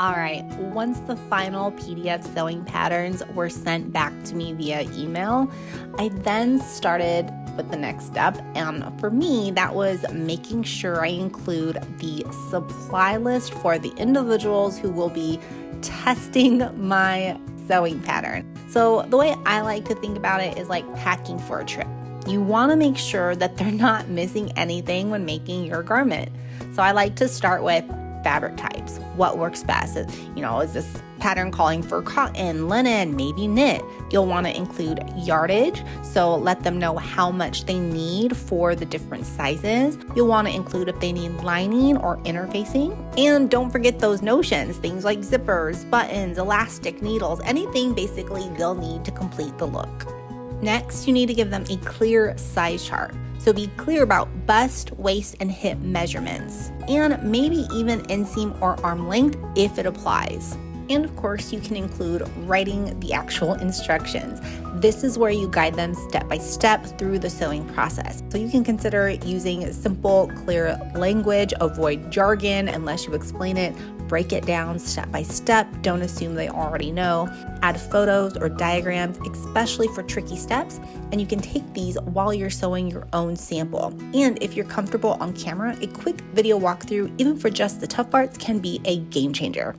All right, once the final PDF sewing patterns were sent back to me via email, I then started with the next step. And for me, that was making sure I include the supply list for the individuals who will be testing my sewing pattern. So the way I like to think about it is like packing for a trip. You want to make sure that they're not missing anything when making your garment. So I like to start with fabric types. What works best? Is this pattern calling for cotton, linen, maybe knit? You'll want to include yardage, so let them know how much they need for the different sizes. You'll want to include if they need lining or interfacing. And don't forget those notions, things like zippers, buttons, elastic, needles, anything basically they'll need to complete the look. Next, you need to give them a clear size chart. So be clear about bust, waist, and hip measurements, and maybe even inseam or arm length if it applies. And of course, you can include writing the actual instructions. This is where you guide them step by step through the sewing process. So you can consider using simple, clear language, avoid jargon unless you explain it, break it down step by step, don't assume they already know, add photos or diagrams, especially for tricky steps, and you can take these while you're sewing your own sample. And if you're comfortable on camera, a quick video walkthrough, even for just the tough parts, can be a game changer.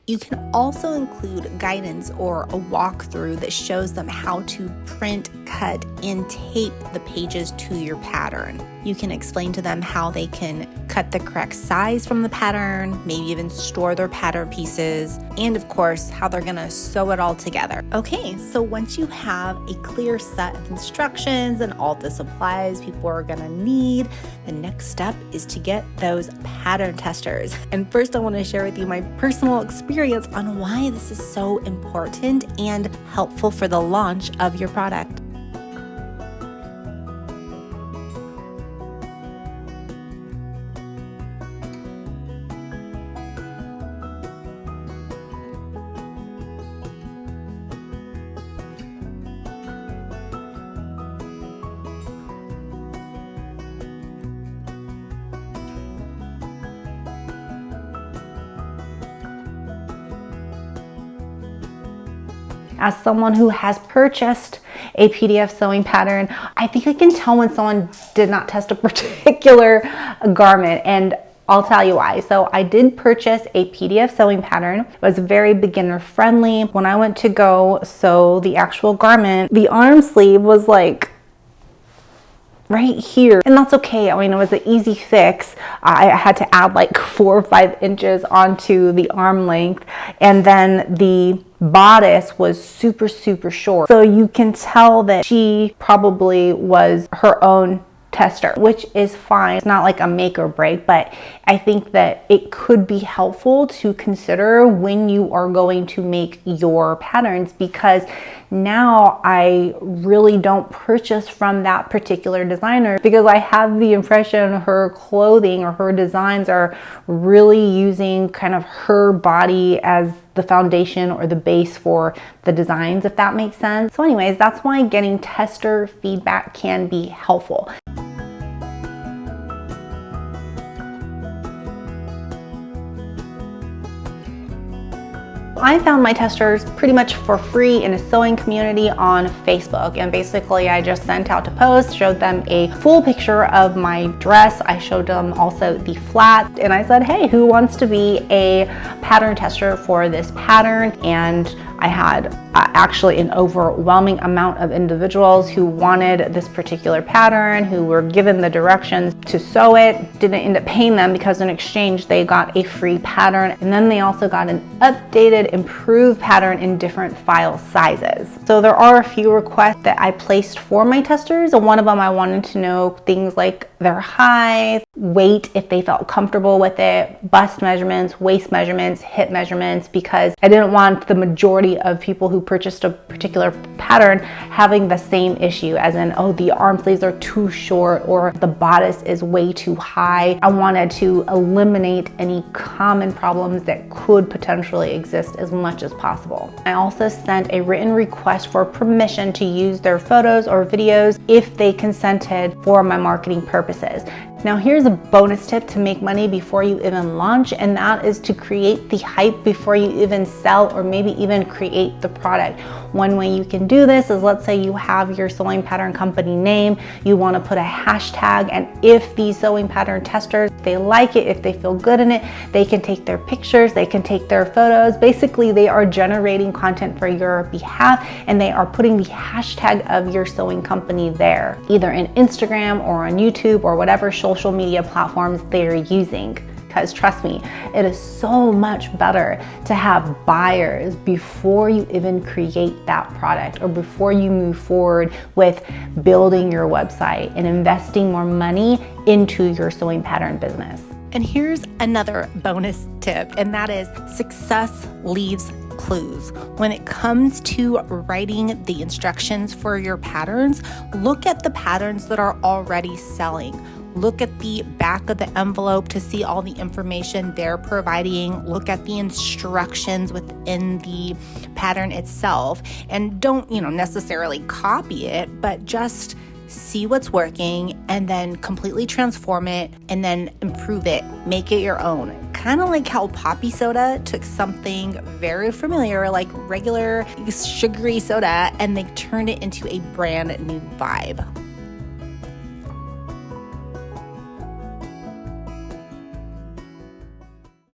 You can also include guidance or a walkthrough that shows them how to print, cut, and tape the pages to your pattern. You can explain to them how they can cut the correct size from the pattern, maybe even store their pattern pieces, and of course, how they're gonna sew it all together. Okay, so once you have a clear set of instructions and all the supplies people are gonna need, the next step is to get those pattern testers. And first, I wanna share with you my personal experience on why this is so important and helpful for the launch of your product. As someone who has purchased a PDF sewing pattern, I think I can tell when someone did not test a particular garment, and I'll tell you why. So I did purchase a PDF sewing pattern. It was very beginner friendly. When I went to go sew the actual garment, the arm sleeve was like right here, and that's okay. I mean, it was an easy fix. I had to add like 4 or 5 inches onto the arm length, and then the bodice was super short. So you can tell that she probably was her own tester, which is fine. It's not like a make or break, but I think that it could be helpful to consider when you are going to make your patterns, because now I really don't purchase from that particular designer because I have the impression her clothing or her designs are really using kind of her body as the foundation or the base for the designs, if that makes sense. So anyways, that's why getting tester feedback can be helpful. I found my testers pretty much for free in a sewing community on Facebook, and basically I just sent out a post, showed them a full picture of my dress. I showed them also the flat, and I said, hey, who wants to be a pattern tester for this pattern? And I had actually an overwhelming amount of individuals who wanted this particular pattern, who were given the directions to sew it. Didn't end up paying them because in exchange they got a free pattern, and then they also got an updated, improved pattern in different file sizes. So there are a few requests that I placed for my testers, and one of them I wanted to know things like their height, weight if they felt comfortable with it, bust measurements, waist measurements, hip measurements, because I didn't want the majority of people who purchased a particular pattern having the same issue, as in, oh, the arm sleeves are too short or the bodice is way too high. I wanted to eliminate any common problems that could potentially exist as much as possible. I also sent a written request for permission to use their photos or videos if they consented for my marketing purposes. Now here's a bonus tip to make money before you even launch, and that is to create the hype before you even sell or maybe even create the product. One way you can do this is, let's say you have your sewing pattern company name, you want to put a hashtag, and if these sewing pattern testers, they like it, if they feel good in it, they can take their pictures, they can take their photos. Basically, they are generating content for your behalf and they are putting the hashtag of your sewing company there, either in Instagram or on YouTube or whatever social media platforms they're using. Because trust me, it is so much better to have buyers before you even create that product or before you move forward with building your website and investing more money into your sewing pattern business. And here's another bonus tip, and that is success leaves clues. When it comes to writing the instructions for your patterns, look at the patterns that are already selling. Look at the back of the envelope to see all the information they're providing. Look at the instructions within the pattern itself, and don't, necessarily copy it, but just see what's working and then completely transform it and then improve it, make it your own. Kind of like how Poppy soda took something very familiar like regular sugary soda and they turned it into a brand new vibe.